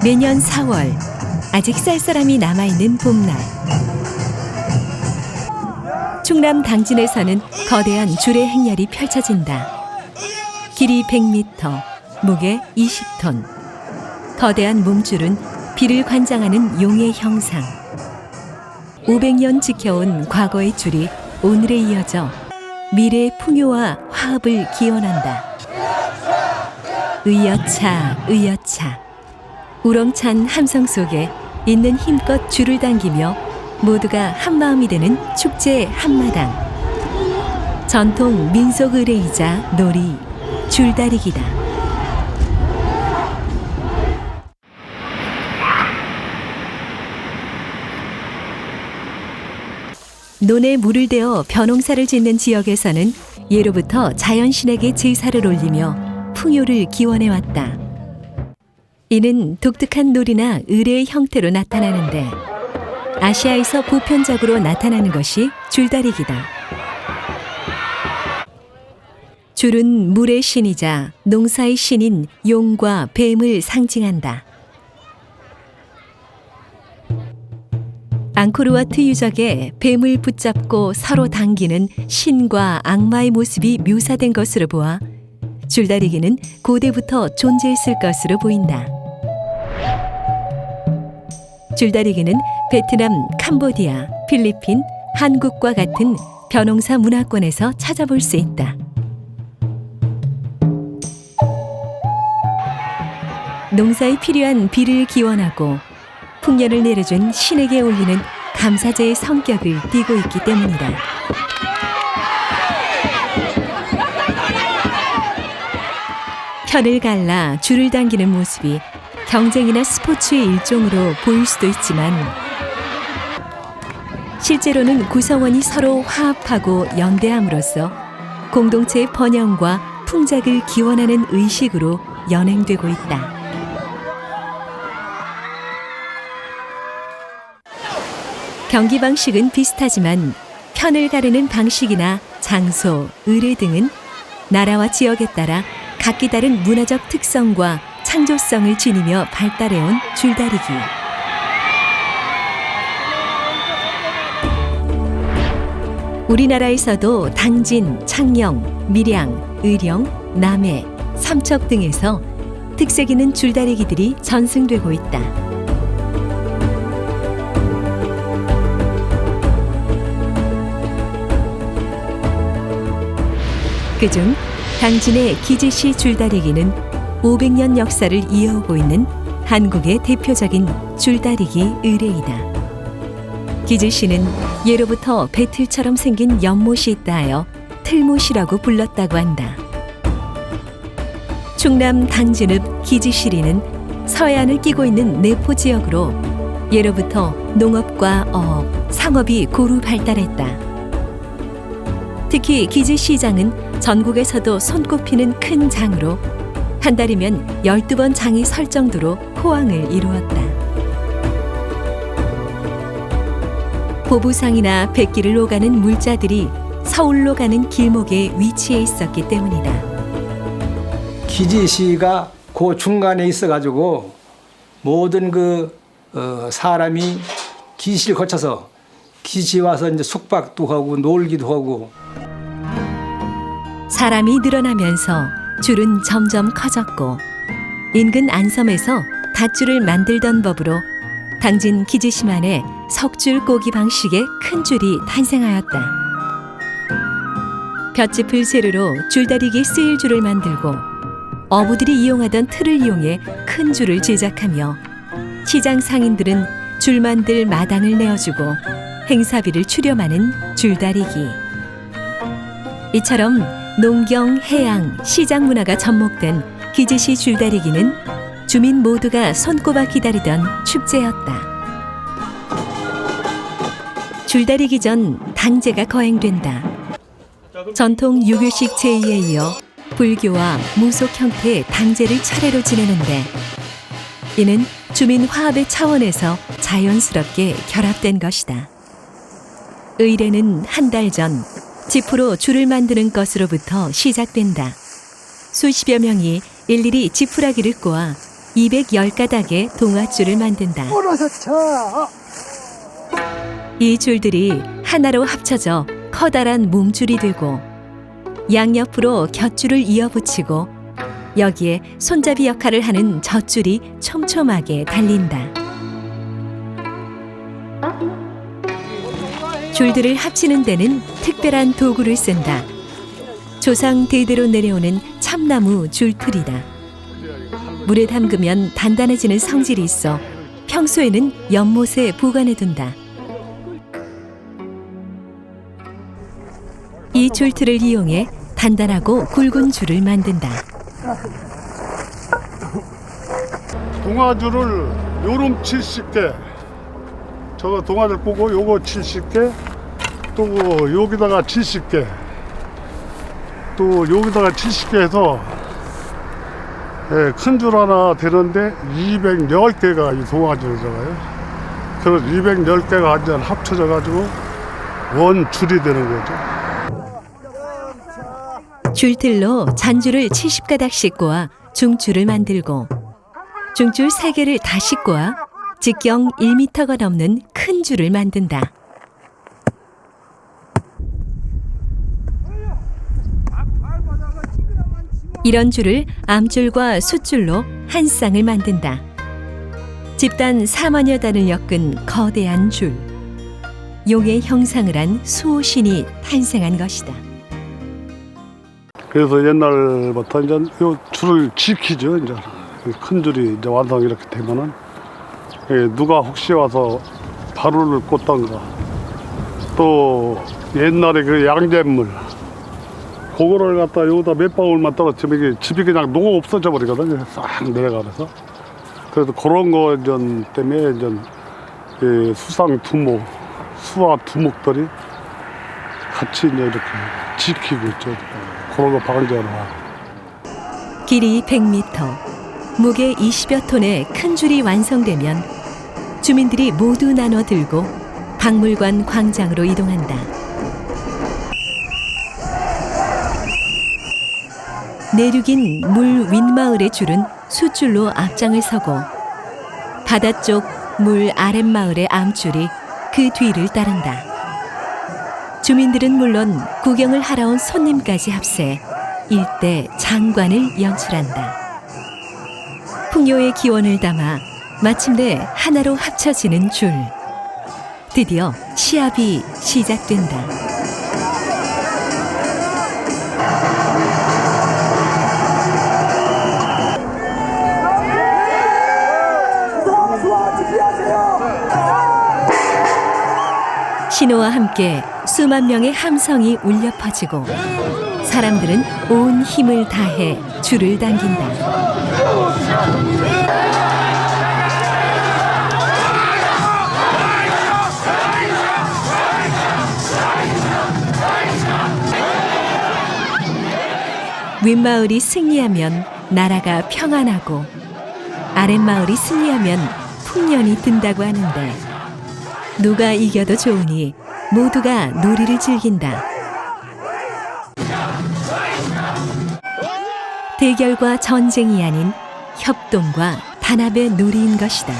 매년 4월, 아직 쌀쌀함이 남아있는 봄날. 충남 당진에서는 거대한 줄의 행렬이 펼쳐진다. 길이 100m, 무게 20톤. 거대한 몸줄은 비를 관장하는 용의 형상. 500년 지켜온 과거의 줄이 오늘에 이어져 미래의 풍요와 화합을 기원한다. 의여차 의여차. 우렁찬 함성 속에 있는 힘껏 줄을 당기며 모두가 한마음이 되는 축제 한마당. 전통 민속 의례이자 놀이, 줄다리기다. 논에 물을 대어 벼농사를 짓는 지역에서는 예로부터 자연신에게 제사를 올리며 풍요를 기원해왔다. 이는 독특한 놀이나 의례의 형태로 나타나는데 아시아에서 보편적으로 나타나는 것이 줄다리기다. 줄은 물의 신이자 농사의 신인 용과 뱀을 상징한다. 앙코르와트 유적에 뱀을 붙잡고 서로 당기는 신과 악마의 모습이 묘사된 것으로 보아 줄다리기는 고대부터 존재했을 것으로 보인다. 줄다리기는 베트남, 캄보디아, 필리핀, 한국과 같은 벼농사 문화권에서 찾아볼 수 있다. 농사에 필요한 비를 기원하고 풍년을 내려준 신에게 올리는 감사제의 성격을 띠고 있기 때문이다. 편을 갈라 줄을 당기는 모습이 경쟁이나 스포츠의 일종으로 보일 수도 있지만 실제로는 구성원이 서로 화합하고 연대함으로써 공동체의 번영과 풍작을 기원하는 의식으로 연행되고 있다. 경기 방식은 비슷하지만 편을 가르는 방식이나 장소, 의례 등은 나라와 지역에 따라 각기 다른 문화적 특성과 창조성을 지니며 발달해온 줄다리기. 우리나라에서도 당진, 창녕, 밀양, 의령, 남해, 삼척 등에서 특색 있는 줄다리기들이 전승되고 있다. 그중 당진의 기지시 줄다리기는 500년 역사를 이어오고 있는 한국의 대표적인 줄다리기 의례이다. 기지시는 예로부터 배틀처럼 생긴 연못이 있다 하여 틀못이라고 불렀다고 한다. 충남 당진읍 기지시리는 서해안을 끼고 있는 내포 지역으로 예로부터 농업과 어업, 상업이 고루 발달했다. 특히 기지시장은 전국에서도 손꼽히는 큰 장으로 한 달이면 12번 장이 설 정도로 호황을 이루었다. 보부상이나 백기를 오가는 물자들이 서울로 가는 길목에 위치해 있었기 때문이다. 기지시가 그 중간에 있어가지고 모든 사람이 기지를 거쳐서 기지 와서 이제 숙박도 하고 놀기도 하고. 사람이 늘어나면서 줄은 점점 커졌고 인근 안섬에서 닷줄을 만들던 법으로 당진 기지시만의 석줄 꼬기 방식의 큰 줄이 탄생하였다. 볏짚을 재료로 줄다리기에 쓰일 줄을 만들고 어부들이 이용하던 틀을 이용해 큰 줄을 제작하며 시장 상인들은 줄 만들 마당을 내어주고 행사비를 출렴하는 줄다리기. 이처럼 농경, 해양, 시장 문화가 접목된 기지시 줄다리기는 주민 모두가 손꼽아 기다리던 축제였다. 줄다리기 전 당제가 거행된다. 전통 유교식 제의에 이어 불교와 무속 형태의 당제를 차례로 지내는데 이는 주민 화합의 차원에서 자연스럽게 결합된 것이다. 의례는 한 달 전 지프로 줄을 만드는 것으로부터 시작된다. 수십여 명이 일일이 지푸라기를 꼬아 210가닥의 동아줄을 만든다. 부러서 쳐. 이 줄들이 하나로 합쳐져 커다란 몸줄이 되고 양옆으로 곁줄을 이어붙이고 여기에 손잡이 역할을 하는 젖줄이 촘촘하게 달린다. 줄들을 합치는 데는 특별한 도구를 쓴다. 조상 대대로 내려오는 참나무 줄틀이다. 물에 담그면 단단해지는 성질이 있어 평소에는 연못에 보관해둔다. 이 줄틀을 이용해 단단하고 굵은 줄을 만든다. 동아줄을 요름 70개, 저거 동아줄 꽂고 요거 70개, 또 여기다가 70개, 또 여기다가 70개 해서 큰 줄 하나 되는데 210개가 이 동아줄을 들어가요. 그래서 210개가 완전 합쳐져 가지고 원 줄이 되는 거죠. 줄틀로 잔줄을 70가닥씩 꼬아 중줄을 만들고 중줄 3개를 다시 꼬아 직경 1m가 넘는 큰 줄을 만든다. 이런 줄을 암줄과 숫줄로 한 쌍을 만든다. 집단 4만여 단을 엮은 거대한 줄. 용의 형상을 한 수호신이 탄생한 것이다. 그래서 옛날부터 이제 요 줄을 지키죠. 이제 큰 줄이 이제 완성 이렇게 되면은 누가 혹시 와서 바루를 꽂던가 또 옛날에 그 양잿물 그거를 갖다 여기다 몇 방울만 떨어뜨리면 이게 집이 그냥 녹아 없어져 버리거든요. 싹 내려가면서. 그래서 그런 거 때문에 이제 수상 두목, 수화 두목들이 같이 이제 이렇게 지키고 있죠. 그런 거 방지하러 와. 길이 100m, 무게 20여 톤의 큰 줄이 완성되면 주민들이 모두 나눠 들고 박물관 광장으로 이동한다. 내륙인 물 윗마을의 줄은 숫줄로 앞장을 서고 바다 쪽 물 아랫마을의 암줄이 그 뒤를 따른다. 주민들은 물론 구경을 하러 온 손님까지 합세 일대 장관을 연출한다. 풍요의 기원을 담아 마침내 하나로 합쳐지는 줄. 드디어 시합이 시작된다. 신호와 함께 수만 명의 함성이 울려 퍼지고 사람들은 온 힘을 다해 줄을 당긴다. 윗마을이 승리하면 나라가 평안하고 아랫마을이 승리하면 풍년이 든다고 하는데 누가 이겨도 좋으니 모두가 놀이를 즐긴다. 대결과 전쟁이 아닌 협동과 단합의 놀이인 것이다.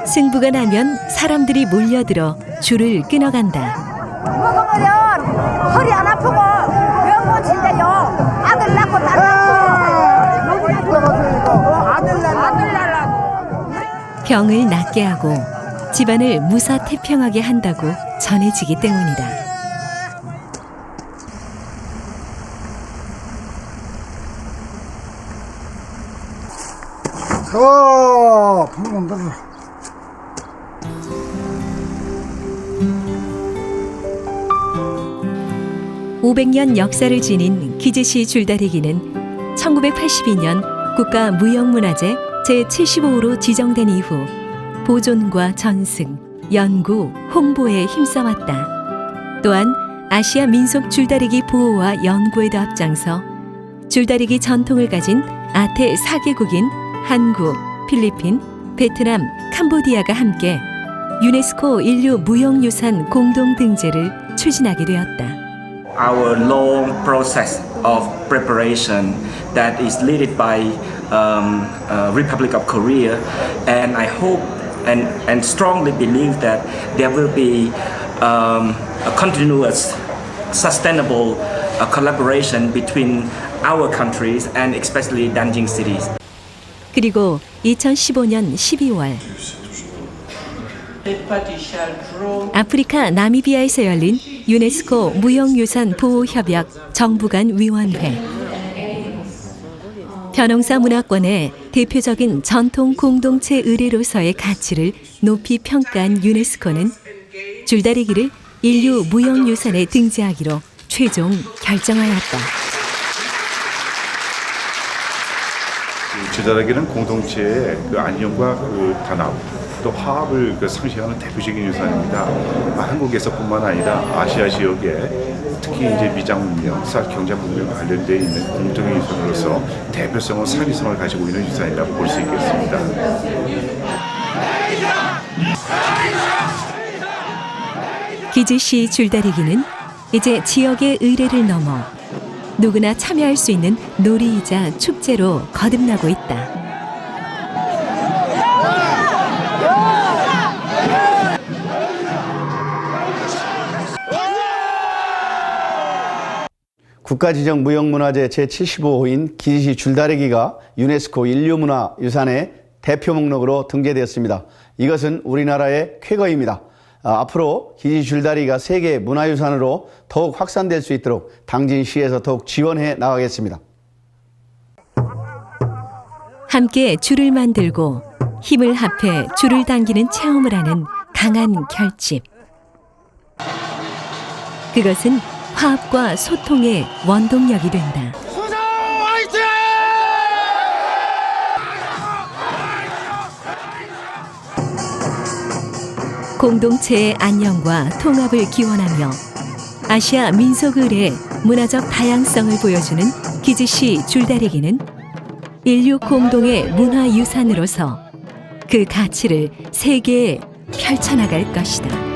승부가 나면 사람들이 몰려들어 줄을 끊어간다. 먹으면 허리 안 아프고 병 고친대요. 아들 낳고 딸 낳고 아들 낳으려고 병을 낫게 하고 집안을 무사태평하게 한다고 전해지기 때문이다. 방금 들어. 500년 역사를 지닌 기제시 줄다리기는 1982년 국가무형문화재 제75호로 지정된 이후 보존과 전승, 연구, 홍보에 힘써왔다. 또한 아시아 민속 줄다리기 보호와 연구에도 앞장서 줄다리기 전통을 가진 아태 4개국인 한국, 필리핀, 베트남, 캄보디아가 함께 유네스코 인류 무형유산 공동 등재를 추진하게 되었다. Our long process of preparation that is led by Republic of Korea, and I hope and strongly believe that there will be a continuous, sustainable collaboration between our countries and especially Nanjing cities. 그리고 2015년 12월 아프리카 나미비아에서 열린 유네스코 무형유산 보호협약 정부 간 위원회. 벼농사 문화권의 대표적인 전통 공동체 의례로서의 가치를 높이 평가한 유네스코는 줄다리기를 인류 무형유산에 등재하기로 최종 결정하였다. 줄다리기는 공동체의 안녕과 단합, 또 화합을 상징하는 대표적인 유산입니다. 한국에서뿐만 아니라 아시아 지역에 특히 이제 미장 문명, 경제 문명 관련되어 있는 공동의 유산으로서 대표성과 상징성을 가지고 있는 유산이라고 볼 수 있겠습니다. 기즈시 줄다리기는 이제 지역의 의례를 넘어 누구나 참여할 수 있는 놀이이자 축제로 거듭나고 있다. 국가지정 무형문화재 제75호인 기지시 줄다리기가 유네스코 인류문화유산의 대표 목록으로 등재되었습니다. 이것은 우리나라의 쾌거입니다. 앞으로 기지시 줄다리기가 세계 문화유산으로 더욱 확산될 수 있도록 당진시에서 더욱 지원해 나가겠습니다. 함께 줄을 만들고 힘을 합해 줄을 당기는 체험을 하는 강한 결집. 그것은 화합과 소통의 원동력이 된다. 공동체의 안녕과 통합을 기원하며 아시아 민속의례의 문화적 다양성을 보여주는 기즈시 줄다리기는 인류 공동의 문화유산으로서 그 가치를 세계에 펼쳐나갈 것이다.